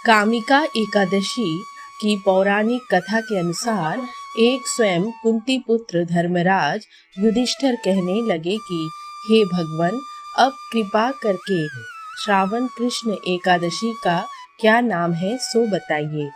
कामिका एकादशी की पौराणिक कथा के अनुसार एक स्वयं कुंती पुत्र धर्मराज युधिष्ठिर कहने लगे कि हे भगवान, अब कृपा करके श्रावण कृष्ण एकादशी का क्या नाम है सो बताइए।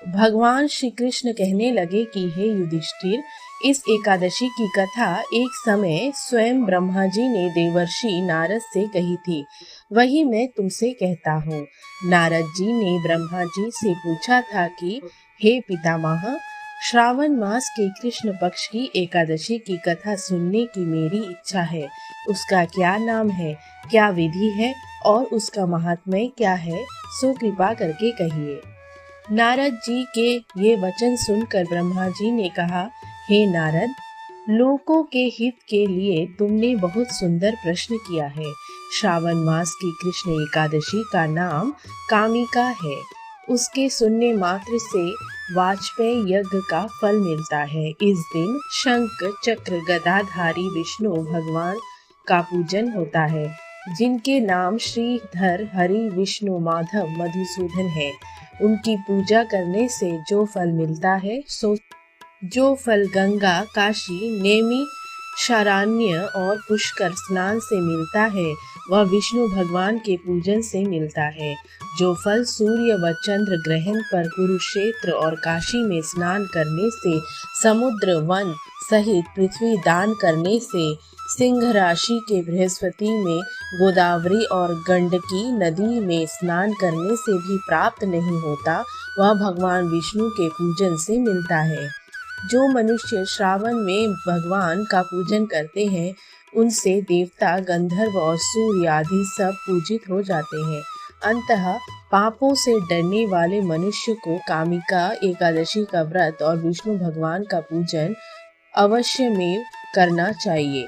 भगवान श्री कृष्ण कहने लगे कि हे युधिष्ठिर, इस एकादशी की कथा एक समय स्वयं ब्रह्मा जी ने देवर्षि नारद से कही थी, वही मैं तुमसे कहता हूँ। नारद जी ने ब्रह्मा जी से पूछा था कि हे पितामह, श्रावण मास के कृष्ण पक्ष की एकादशी की कथा सुनने की मेरी इच्छा है। उसका क्या नाम है, क्या विधि है और उसका महात्म्य क्या है, सो कृपा करके कहिए। नारद जी के ये वचन सुनकर ब्रह्मा जी ने कहा, हे नारद, लोकों के हित के लिए तुमने बहुत सुंदर प्रश्न किया है। श्रावण मास की कृष्ण एकादशी का नाम कामिका है। उसके सुनने मात्र से वाजपेयी यज्ञ का फल मिलता है। इस दिन शंख चक्र गदाधारी विष्णु भगवान का पूजन होता है, जिनके नाम श्रीधर हरि विष्णु माधव मधुसूदन है। उनकी पूजा करने से जो फल मिलता है सो जो फल गंगा, काशी, नेमी, शारण्य और पुष्कर स्नान से मिलता है, वह विष्णु भगवान के पूजन से मिलता है। जो फल सूर्य व चंद्र ग्रहण पर कुरुक्षेत्र और काशी में स्नान करने से, समुद्र वन सहित पृथ्वी दान करने से, सिंह राशि के बृहस्पति में गोदावरी और गंडकी नदी में स्नान करने से भी प्राप्त नहीं होता, वह भगवान विष्णु के पूजन से मिलता है। जो मनुष्य श्रावण में भगवान का पूजन करते हैं, उनसे देवता, गंधर्व और सूर्य आदि सब पूजित हो जाते हैं। अंततः पापों से डरने वाले मनुष्य को कामिका एकादशी का व्रत और विष्णु भगवान का पूजन अवश्य में करना चाहिए।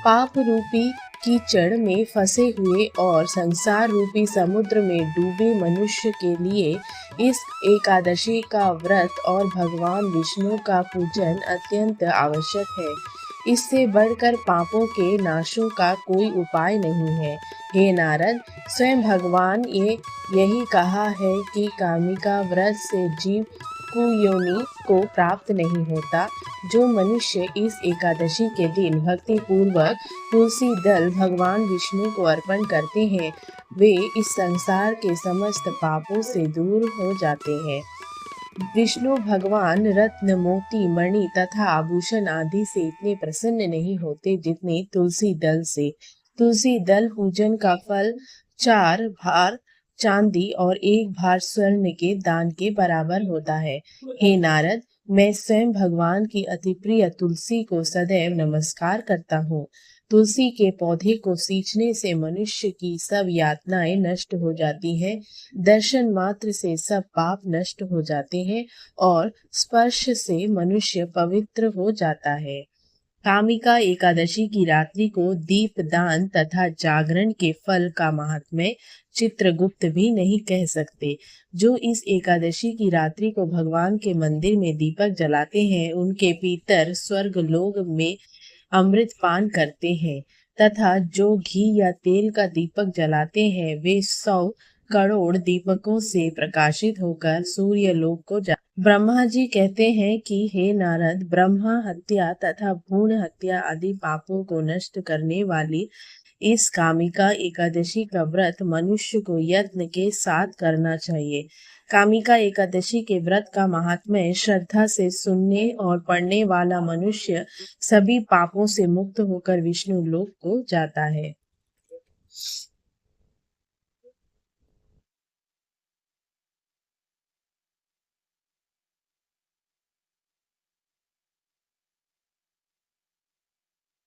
पाप रूपी कीचड़ में फंसे हुए और संसार रूपी समुद्र में डूबे मनुष्य के लिए इस एकादशी का व्रत और भगवान विष्णु का पूजन अत्यंत आवश्यक है। इससे बढ़कर पापों के नाशों का कोई उपाय नहीं है। हे नारद, स्वयं भगवान यही कहा है कि कामिका व्रत से जीव कुयोनि को प्राप्त नहीं होता। जो मनुष्य इस एकादशी के दिन भक्ति पूर्वक तुलसी दल भगवान विष्णु को अर्पण करते हैं, वे इस संसार के समस्त पापों से दूर हो जाते हैं। विष्णु भगवान रत्न, मोती, मणि तथा आभूषण आदि से इतने प्रसन्न नहीं होते जितने तुलसी दल से। तुलसी दल पूजन का फल 4 भार चांदी और 1 भार स्वर्ण के दान के बराबर होता है। हे नारद, मैं स्वयं भगवान की अति प्रिय तुलसी को सदैव नमस्कार करता हूँ। तुलसी के पौधे को सींचने से मनुष्य की सब यातनाएं नष्ट हो जाती हैं, दर्शन मात्र से सब पाप नष्ट हो जाते हैं और स्पर्श से मनुष्य पवित्र हो जाता है। कामिका एकादशी की रात्रि को दीप दान तथा जागरण के फल का महात्म्य चित्रगुप्त भी नहीं कह सकते। जो इस एकादशी की रात्रि को भगवान के मंदिर में दीपक जलाते हैं, उनके पितर स्वर्ग लोक में अमृत पान करते हैं, तथा जो घी या तेल का दीपक जलाते हैं, वे 100 करोड़ दीपकों से प्रकाशित होकर सूर्य लोक को ब्रह्मा जी कहते हैं कि हे नारद, ब्रह्मा हत्या तथा भ्रूण हत्या आदि पापों को नष्ट करने वाली इस कामिका एकादशी का व्रत मनुष्य को यत्न के साथ करना चाहिए। कामिका एकादशी के व्रत का महात्म्य श्रद्धा से सुनने और पढ़ने वाला मनुष्य सभी पापों से मुक्त होकर विष्णु लोक को जाता है।